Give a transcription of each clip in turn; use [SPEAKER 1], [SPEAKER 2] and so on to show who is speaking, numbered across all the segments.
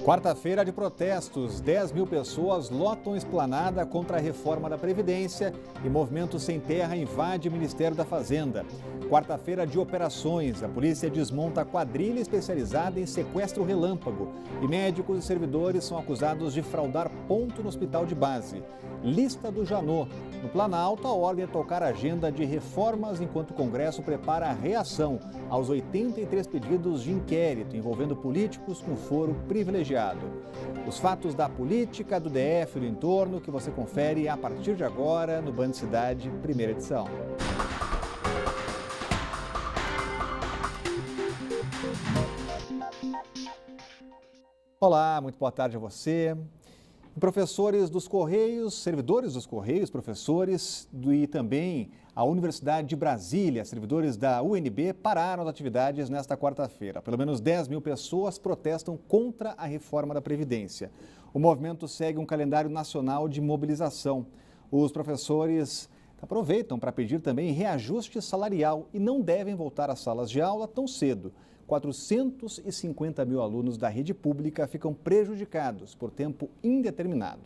[SPEAKER 1] Quarta-feira de protestos, 10 mil pessoas lotam esplanada contra a reforma da Previdência e Movimento Sem Terra invade o Ministério da Fazenda. Quarta-feira de operações, a polícia desmonta a quadrilha especializada em sequestro relâmpago e médicos e servidores são acusados de fraudar ponto no hospital de base. Lista do Janot. No Planalto, a ordem é tocar a agenda de reformas enquanto o Congresso prepara a reação aos 83 pedidos de inquérito envolvendo políticos com foro privilegiado. Os fatos da política, do DF e do entorno que você confere a partir de agora no Band Cidade, primeira edição. Olá, muito boa tarde a você. Professores dos Correios, servidores dos Correios, professores e também a Universidade de Brasília, servidores da UNB, pararam as atividades nesta quarta-feira. Pelo menos 10 mil pessoas protestam contra a reforma da Previdência. O movimento segue um calendário nacional de mobilização. Os professores aproveitam para pedir também reajuste salarial e não devem voltar às salas de aula tão cedo. 450 mil alunos da rede pública ficam prejudicados por tempo indeterminado.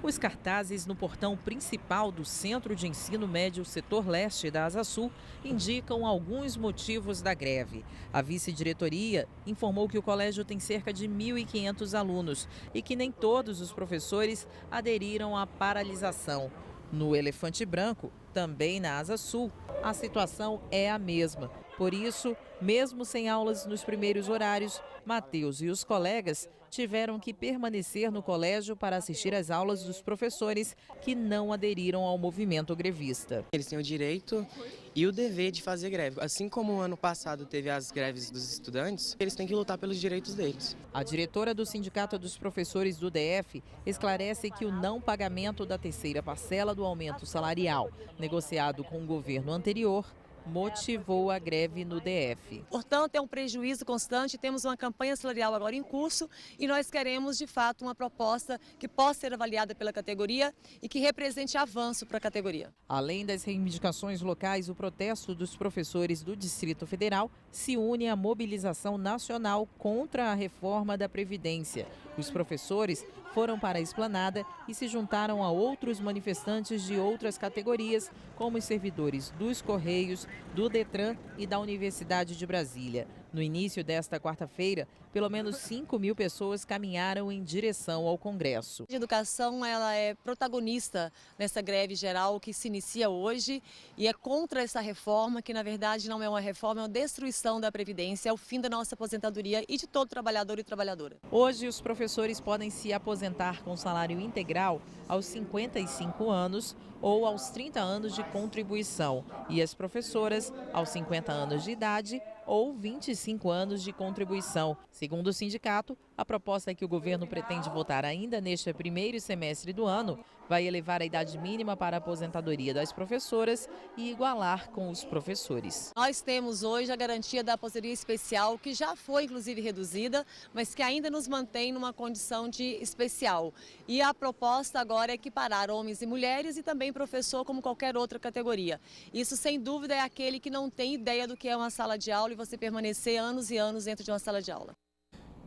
[SPEAKER 2] Os cartazes no portão principal do Centro de Ensino Médio Setor Leste da Asa Sul indicam alguns motivos da greve. A vice-diretoria informou que o colégio tem cerca de 1.500 alunos e que nem todos os professores aderiram à paralisação. No Elefante Branco, também na Asa Sul, a situação é a mesma. Por isso, mesmo sem aulas nos primeiros horários, Matheus e os colegas tiveram que permanecer no colégio para assistir às aulas dos professores que não aderiram ao movimento grevista.
[SPEAKER 3] Eles têm o direito e o dever de fazer greve. Assim como o ano passado teve as greves dos estudantes, eles têm que lutar pelos direitos deles.
[SPEAKER 2] A diretora do Sindicato dos Professores do DF esclarece que o não pagamento da terceira parcela do aumento salarial, negociado com o governo anterior, motivou a greve no DF.
[SPEAKER 4] Portanto, é um prejuízo constante, temos uma campanha salarial agora em curso e nós queremos, de fato, uma proposta que possa ser avaliada pela categoria e que represente avanço para a categoria.
[SPEAKER 2] Além das reivindicações locais, o protesto dos professores do Distrito Federal se une à mobilização nacional contra a reforma da Previdência. Os professores foram para a esplanada e se juntaram a outros manifestantes de outras categorias, como os servidores dos Correios, do Detran e da Universidade de Brasília. No início desta quarta-feira, pelo menos 5 mil pessoas caminharam em direção ao Congresso.
[SPEAKER 4] A educação ela é protagonista nessa greve geral que se inicia hoje e é contra essa reforma, que na verdade não é uma reforma, é uma destruição da Previdência, é o fim da nossa aposentadoria e de todo trabalhador e trabalhadora.
[SPEAKER 2] Hoje, os professores podem se aposentar com salário integral aos 55 anos ou aos 30 anos de contribuição e as professoras aos 50 anos de idade ou 25 anos de contribuição. Segundo o sindicato, a proposta que o governo pretende votar ainda neste primeiro semestre do ano vai elevar a idade mínima para a aposentadoria das professoras e igualar com os professores.
[SPEAKER 4] Nós temos hoje a garantia da aposentadoria especial, que já foi inclusive reduzida, mas que ainda nos mantém numa condição de especial. E a proposta agora é equiparar homens e mulheres e também professor como qualquer outra categoria. Isso, sem dúvida, é aquele que não tem ideia do que é uma sala de aula e você permanecer anos e anos dentro de uma sala de aula.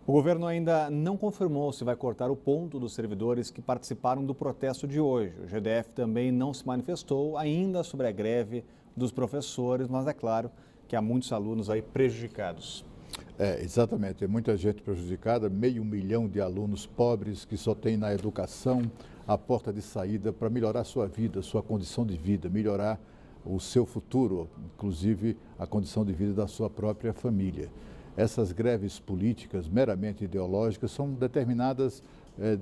[SPEAKER 1] O governo ainda não confirmou se vai cortar o ponto dos servidores que participaram do protesto de hoje. O GDF também não se manifestou ainda sobre a greve dos professores, mas é claro que há muitos alunos aí prejudicados.
[SPEAKER 5] Exatamente, tem muita gente prejudicada, 500 mil de alunos pobres que só têm na educação a porta de saída para melhorar sua vida, sua condição de vida, melhorar o seu futuro, inclusive a condição de vida da sua própria família. Essas greves políticas meramente ideológicas são determinadas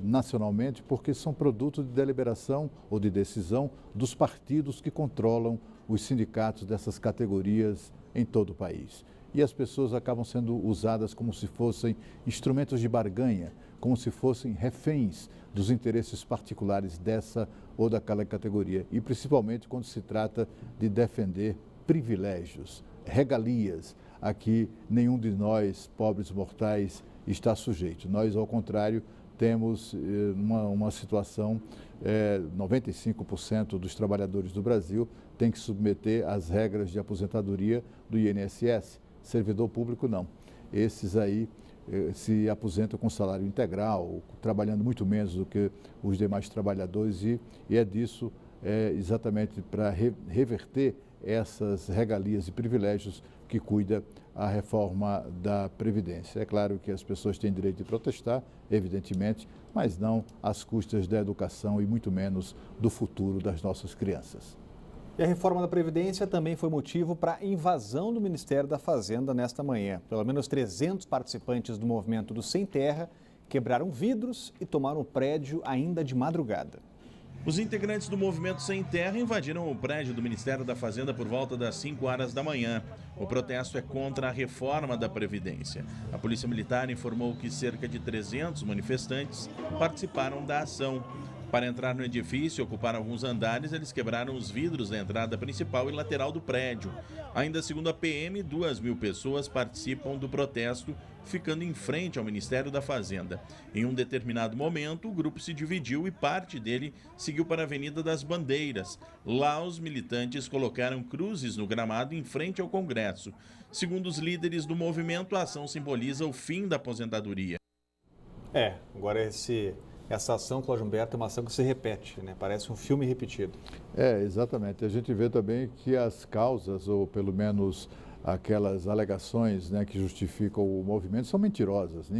[SPEAKER 5] nacionalmente porque são produto de deliberação ou de decisão dos partidos que controlam os sindicatos dessas categorias em todo o país. E as pessoas acabam sendo usadas como se fossem instrumentos de barganha, como se fossem reféns dos interesses particulares dessa ou daquela categoria. E principalmente quando se trata de defender privilégios, regalias, a que nenhum de nós, pobres mortais, está sujeito. Nós, ao contrário, temos uma situação, 95% dos trabalhadores do Brasil têm que submeter às regras de aposentadoria do INSS. Servidor público, não. Esses aí se aposentam com salário integral, trabalhando muito menos do que os demais trabalhadores e é disso exatamente para reverter essas regalias e privilégios que cuida a reforma da Previdência. É claro que as pessoas têm direito de protestar, evidentemente, mas não às custas da educação e muito menos do futuro das nossas crianças.
[SPEAKER 1] E a reforma da Previdência também foi motivo para a invasão do Ministério da Fazenda nesta manhã. Pelo menos 300 participantes do movimento do Sem Terra quebraram vidros e tomaram o prédio ainda de madrugada.
[SPEAKER 6] Os integrantes do Movimento Sem Terra invadiram o prédio do Ministério da Fazenda por volta das 5 horas da manhã. O protesto é contra a reforma da Previdência. A Polícia Militar informou que cerca de 300 manifestantes participaram da ação. Para entrar no edifício e ocupar alguns andares, eles quebraram os vidros da entrada principal e lateral do prédio. Ainda segundo a PM, 2.000 pessoas participam do protesto, ficando em frente ao Ministério da Fazenda. Em um determinado momento, o grupo se dividiu e parte dele seguiu para a Avenida das Bandeiras. Lá, os militantes colocaram cruzes no gramado em frente ao Congresso. Segundo os líderes do movimento, a ação simboliza o fim da aposentadoria.
[SPEAKER 1] Agora essa ação, Cláudio Humberto, é uma ação que se repete, né? Parece um filme repetido.
[SPEAKER 5] Exatamente. A gente vê também que as causas, ou pelo menos aquelas alegações, né, que justificam o movimento, são mentirosas.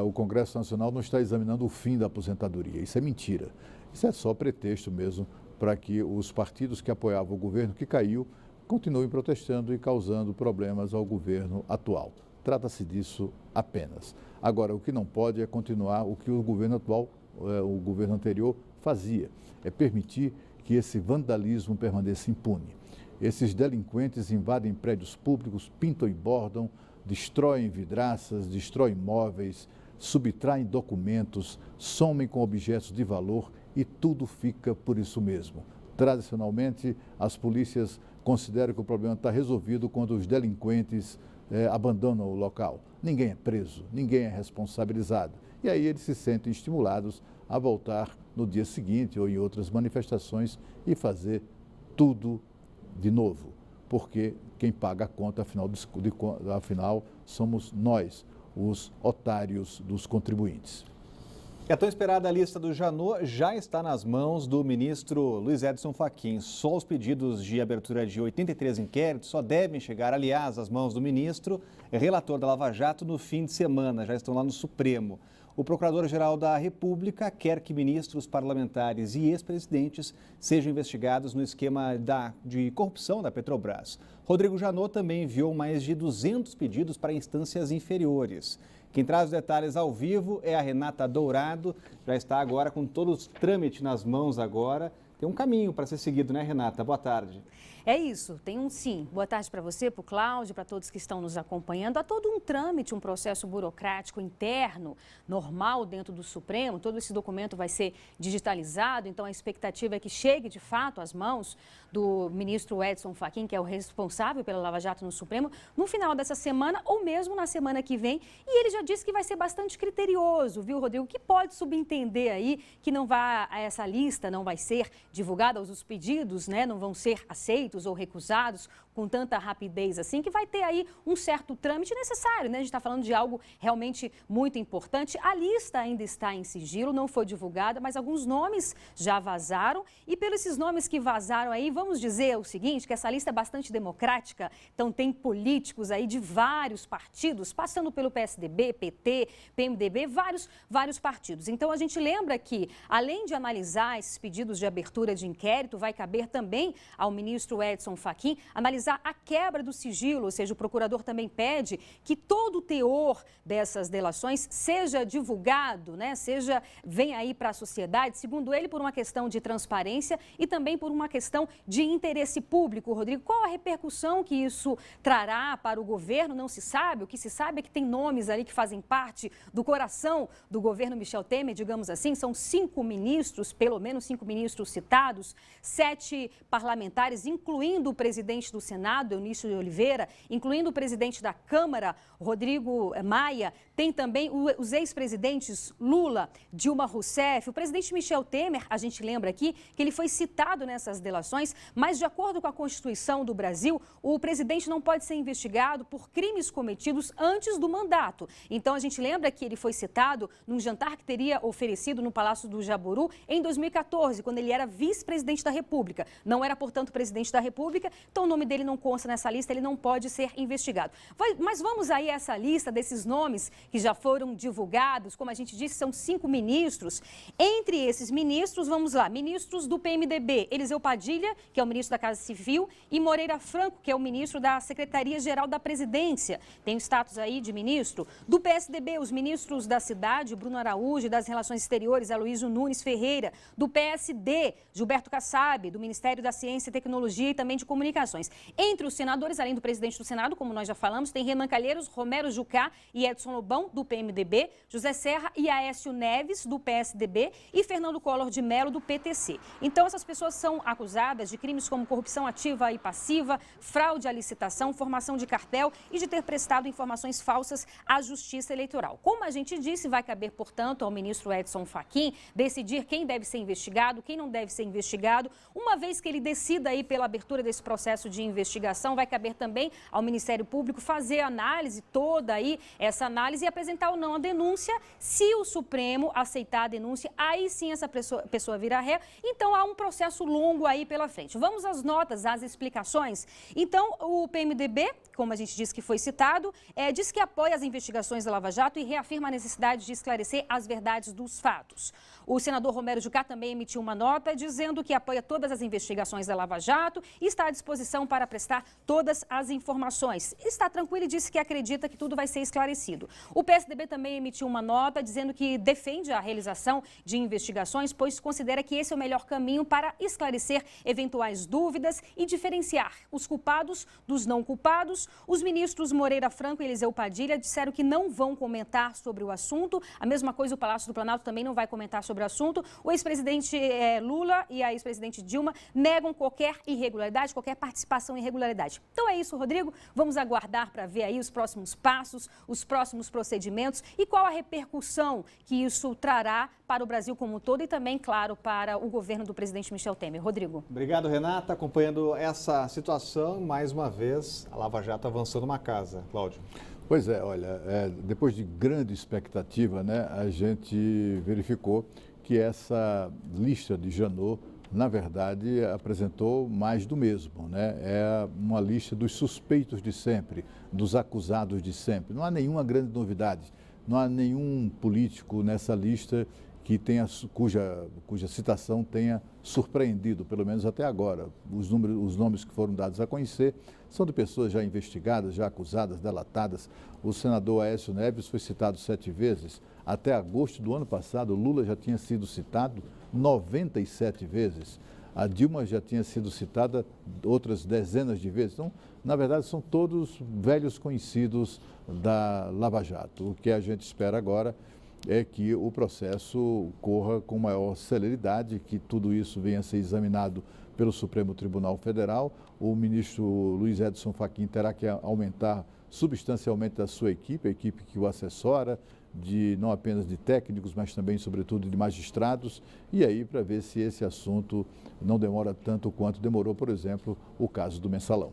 [SPEAKER 5] O Congresso Nacional não está examinando o fim da aposentadoria. Isso é mentira. Isso é só pretexto mesmo para que os partidos que apoiavam o governo que caiu continuem protestando e causando problemas ao governo atual. Trata-se disso apenas. Agora, o que não pode é continuar o que o governo atual, o governo anterior, fazia. É permitir que esse vandalismo permaneça impune. Esses delinquentes invadem prédios públicos, pintam e bordam, destroem vidraças, destroem móveis, subtraem documentos, somem com objetos de valor e tudo fica por isso mesmo. Tradicionalmente, as polícias consideram que o problema está resolvido quando os delinquentes abandonam o local. Ninguém é preso, ninguém é responsabilizado. E aí eles se sentem estimulados a voltar no dia seguinte ou em outras manifestações e fazer tudo de novo, porque quem paga a conta, afinal somos nós, os otários dos contribuintes.
[SPEAKER 1] A tão esperada lista do Janot já está nas mãos do ministro Luiz Edson Fachin. Só os pedidos de abertura de 83 inquéritos só devem chegar, aliás, às mãos do ministro, relator da Lava Jato, no fim de semana. Já estão lá no Supremo. O Procurador-Geral da República quer que ministros, parlamentares e ex-presidentes sejam investigados no esquema de corrupção da Petrobras. Rodrigo Janot também enviou mais de 200 pedidos para instâncias inferiores. Quem traz os detalhes ao vivo é a Renata Dourado, já está agora com todos os trâmites nas mãos agora. Tem um caminho para ser seguido, né, Renata? Boa tarde.
[SPEAKER 7] É isso, tem um sim. Boa tarde para você, para o Cláudio, para todos que estão nos acompanhando. Há todo um trâmite, um processo burocrático interno, normal dentro do Supremo. Todo esse documento vai ser digitalizado, então a expectativa é que chegue de fato às mãos do ministro Edson Fachin, que é o responsável pela Lava Jato no Supremo, no final dessa semana ou mesmo na semana que vem. E ele já disse que vai ser bastante criterioso, viu, Rodrigo? Que pode subentender aí que essa lista não vai ser divulgada, os pedidos, né, não vão ser aceitos ou recusados com tanta rapidez assim, que vai ter aí um certo trâmite necessário, né? A gente está falando de algo realmente muito importante. A lista ainda está em sigilo, não foi divulgada, mas alguns nomes já vazaram. E pelos esses nomes que vazaram aí, vamos dizer o seguinte, que essa lista é bastante democrática. Então tem políticos aí de vários partidos, passando pelo PSDB, PT, PMDB, vários partidos. Então a gente lembra que, além de analisar esses pedidos de abertura de inquérito, vai caber também ao ministro Edson Fachin analisar a quebra do sigilo, ou seja, o procurador também pede que todo o teor dessas delações seja divulgado, né? Venha aí para a sociedade, segundo ele, por uma questão de transparência e também por uma questão de interesse público. Rodrigo, qual a repercussão que isso trará para o governo? Não se sabe. O que se sabe é que tem nomes ali que fazem parte do coração do governo Michel Temer, digamos assim. São 5 ministros, pelo menos 5 ministros citados, 7 parlamentares, incluindo o presidente do Senado, Senado, Eunício de Oliveira, incluindo o presidente da Câmara, Rodrigo Maia, tem também os ex-presidentes Lula, Dilma Rousseff, o presidente Michel Temer, a gente lembra aqui que ele foi citado nessas delações, mas de acordo com a Constituição do Brasil, o presidente não pode ser investigado por crimes cometidos antes do mandato. Então a gente lembra que ele foi citado num jantar que teria oferecido no Palácio do Jaburu em 2014, quando ele era vice-presidente da República. Não era, portanto, presidente da República, então o nome dele não consta nessa lista, ele não pode ser investigado. Mas vamos aí a essa lista desses nomes que já foram divulgados, como a gente disse, são 5 ministros. Entre esses ministros, vamos lá, ministros do PMDB, Eliseu Padilha, que é o ministro da Casa Civil, e Moreira Franco, que é o ministro da Secretaria-Geral da Presidência, tem o status aí de ministro. Do PSDB, os ministros da Cidade, Bruno Araújo, e das Relações Exteriores, Aloysio Nunes Ferreira. Do PSD, Gilberto Kassab, do Ministério da Ciência e Tecnologia e também de Comunicações. Entre os senadores, além do presidente do Senado, como nós já falamos, tem Renan Calheiros, Romero Jucá e Edson Lobão, do PMDB, José Serra e Aécio Neves, do PSDB, e Fernando Collor de Mello, do PTC. Então, essas pessoas são acusadas de crimes como corrupção ativa e passiva, fraude à licitação, formação de cartel e de ter prestado informações falsas à Justiça Eleitoral. Como a gente disse, vai caber, portanto, ao ministro Edson Fachin decidir quem deve ser investigado, quem não deve ser investigado. Uma vez que ele decida aí pela abertura desse processo de investigação, vai caber também ao Ministério Público fazer a análise, toda aí, essa análise e apresentar ou não a denúncia. Se o Supremo aceitar a denúncia, aí sim essa pessoa vira ré. Então há um processo longo aí pela frente. Vamos às notas, às explicações. Então o PMDB, como a gente disse que foi citado, diz que apoia as investigações da Lava Jato e reafirma a necessidade de esclarecer as verdades dos fatos. O senador Romero Jucá também emitiu uma nota dizendo que apoia todas as investigações da Lava Jato e está à disposição para prestar todas as informações. Está tranquilo e disse que acredita que tudo vai ser esclarecido. O PSDB também emitiu uma nota dizendo que defende a realização de investigações, pois considera que esse é o melhor caminho para esclarecer eventuais dúvidas e diferenciar os culpados dos não culpados. Os ministros Moreira Franco e Eliseu Padilha disseram que não vão comentar sobre o assunto. A mesma coisa o Palácio do Planalto também não vai comentar sobre o assunto. O ex-presidente Lula e a ex-presidente Dilma negam qualquer irregularidade, qualquer participação em irregularidade. Então é isso, Rodrigo. Vamos aguardar para ver aí os próximos passos, os próximos procedimentos e qual a repercussão que isso trará para o Brasil como um todo e também, claro, para o governo do presidente Michel Temer. Rodrigo.
[SPEAKER 1] Obrigado, Renata. Acompanhando essa situação, mais uma vez, a Lava Jato avançando uma casa. Cláudio.
[SPEAKER 5] Pois é, olha, depois de grande expectativa, né, a gente verificou que essa lista de Janot, na verdade, apresentou mais do mesmo, né? É uma lista dos suspeitos de sempre, dos acusados de sempre. Não há nenhuma grande novidade, não há nenhum político nessa lista que tenha, cuja citação tenha surpreendido, pelo menos até agora. Os nomes que foram dados a conhecer são de pessoas já investigadas, já acusadas, delatadas. O senador Aécio Neves foi citado 7 vezes. Até agosto do ano passado, Lula já tinha sido citado 97 vezes. A Dilma já tinha sido citada outras dezenas de vezes. Então, na verdade, são todos velhos conhecidos da Lava Jato. O que a gente espera agora é que o processo corra com maior celeridade, que tudo isso venha a ser examinado pelo Supremo Tribunal Federal. O ministro Luiz Edson Fachin terá que aumentar substancialmente a sua equipe, a equipe que o assessora, não apenas de técnicos, mas também, sobretudo, de magistrados, e aí para ver se esse assunto não demora tanto quanto demorou, por exemplo, o caso do Mensalão.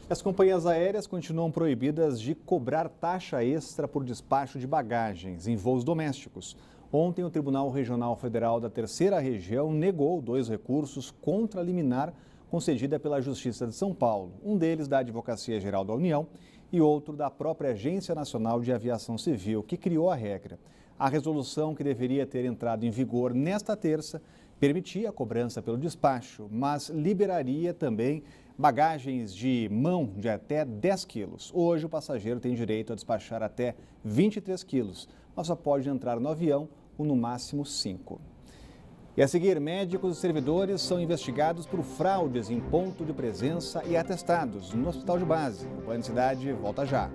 [SPEAKER 1] As companhias aéreas continuam proibidas de cobrar taxa extra por despacho de bagagens em voos domésticos. Ontem, o Tribunal Regional Federal da Terceira Região negou 2 recursos contra a liminar concedida pela Justiça de São Paulo, um deles da Advocacia Geral da União e outro da própria Agência Nacional de Aviação Civil, que criou a regra. A resolução, que deveria ter entrado em vigor nesta terça, permitia a cobrança pelo despacho, mas liberaria também bagagens de mão de até 10 quilos. Hoje, o passageiro tem direito a despachar até 23 quilos, mas só pode entrar no avião com no máximo 5. E a seguir, médicos e servidores são investigados por fraudes em ponto de presença e atestados no Hospital de Base. O Plano Cidade volta já.